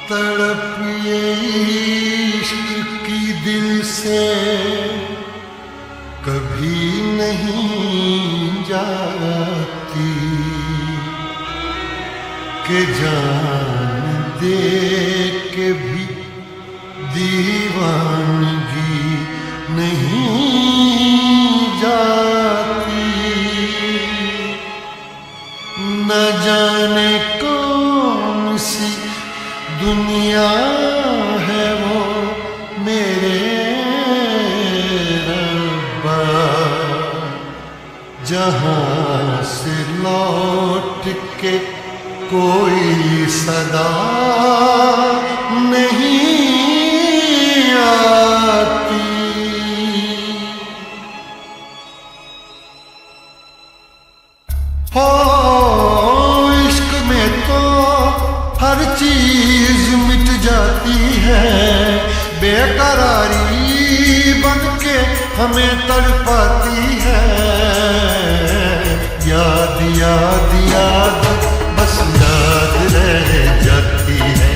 तड़प ये इश्क की दिल से कभी नहीं जाती कि जान दे के भी दीवानगी नहीं जाती। न जाने कौन सी दुनिया है वो मेरे रब्बा, जहाँ से लौट के कोई सदा नहीं आती। हो इश्क में तो हर चीज मिट जाती है, बेकरारी बन के हमें तड़पाती है। याद याद याद बस याद रह जाती है,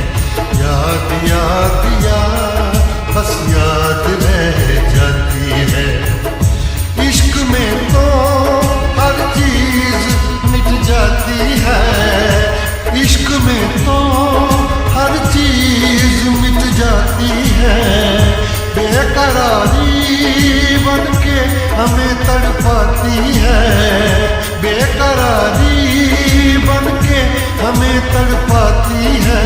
याद याद याद बस याद रह जाती है। इश्क में तो हर चीज मिट जाती है, इश्क में तो हर चीज मिट जाती है। बेकरारी बन के हमें तड़पाती है, बेकरारी बन के हमें तड़पाती है।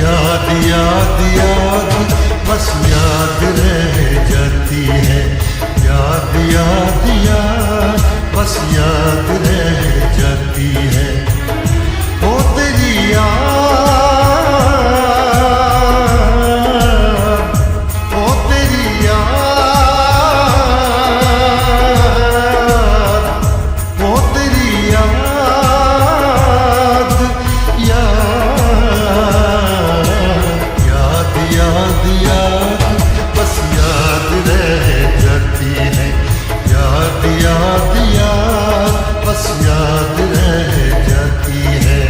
याद याद याद बस याद रह जाती है, याद याद याद बस याद रह जाती है। ओ तेरी याद, ओ तेरी याद, ओ तेरी याद, याद याद याद बस याद रह जाती है, याद याद याद बस याद रह जाती है।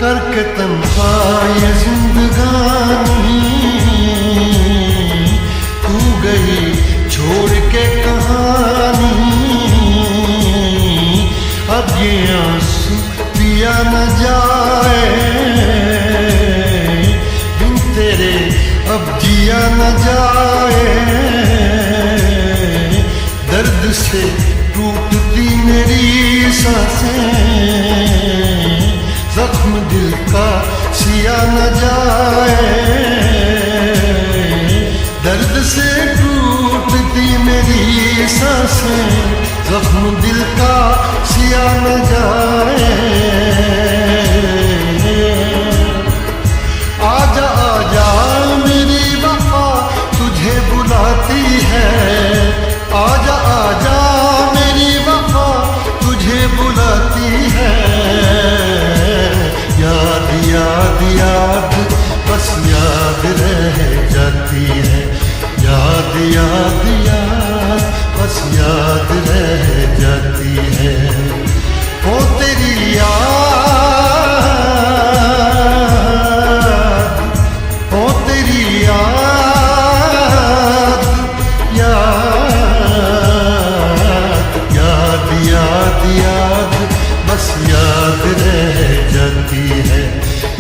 करके तन्हा ये जिंदगानी तू गई छोड़ के कहानी। अब ये आंसू पिया न जाए बिन तेरे, अब जिया न जाए। दर्द से टूटती मेरी सांसें, जख्म दिल का सिया न जाए। दर्द से टूटती मेरी सांसें, जख्म दिल का सिया न जाए। आजा आजा मेरी वफा तुझे बुलाती है, आजा आजा मेरी वफा तुझे बुलाती है। याद याद याद बस याद रह जाती है, याद याद याद बस याद रह जाती है। ओ तेरी याद, ओ तेरी याद, याद याद याद याद बस याद रह जाती है,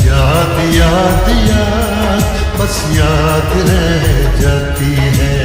याद याद याद बस याद रह जाती है।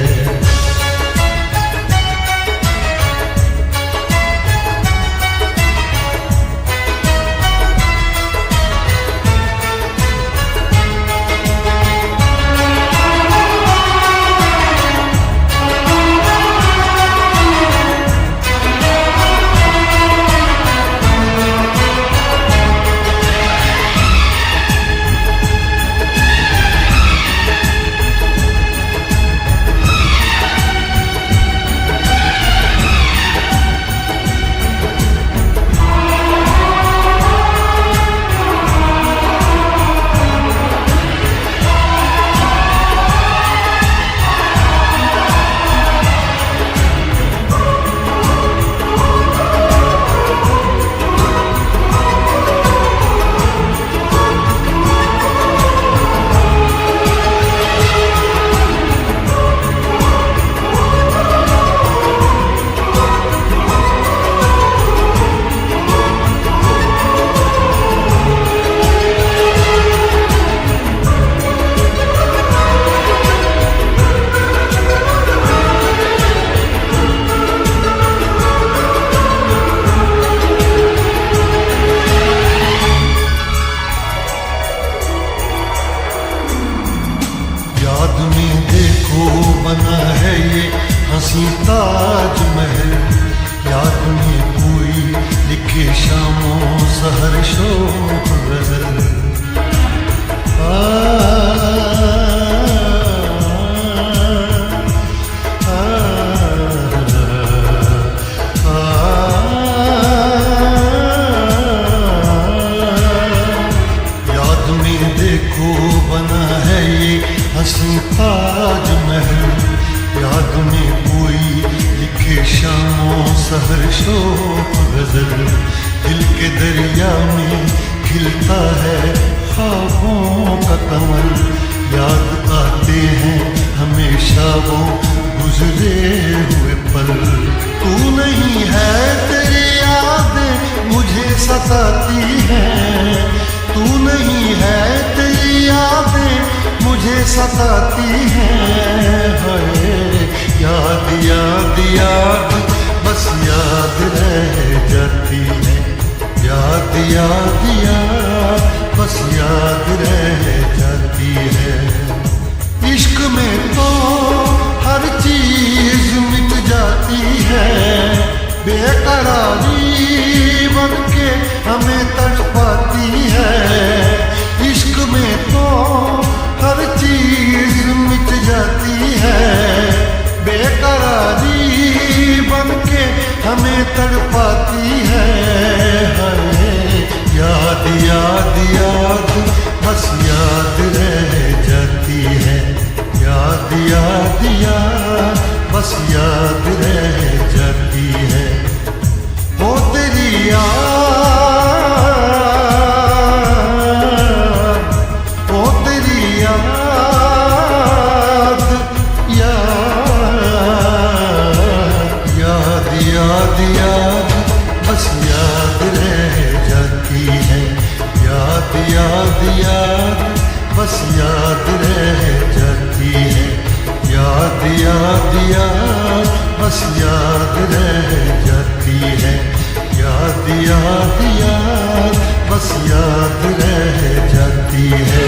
सहर्षो गजल। याद में देखो बना है ये हंसी ताजमहल, याद में कोई लिखे शामों सहर्षो गजल। दिल के दरिया में खिलता है ख्वाबों का कमल, याद आते हैं हमेशा वो गुजरे हुए पल। तू नहीं है तेरी यादें मुझे सताती हैं, तू नहीं है तेरी यादें मुझे सताती हैं। हाय याद याद याद बस याद रह जाती है, याद याद याद बस याद रह जाती है। इश्क में तो हर चीज मिट जाती है, बेकरारी बन के हमें तड़पाती है। इश्क में तो हर चीज मिट जाती है, बेकरारी बन के हमें तड़पाती है। याद याद याद बस याद रह जाती है, याद याद याद बस याद रह जाती है। वो तेरी याद, वो तेरी याद, याद याद याद बस याद रह जाती है, याद याद याद बस याद रह जाती है। याद याद याद बस याद रह जाती है, याद याद याद बस याद रह जाती है।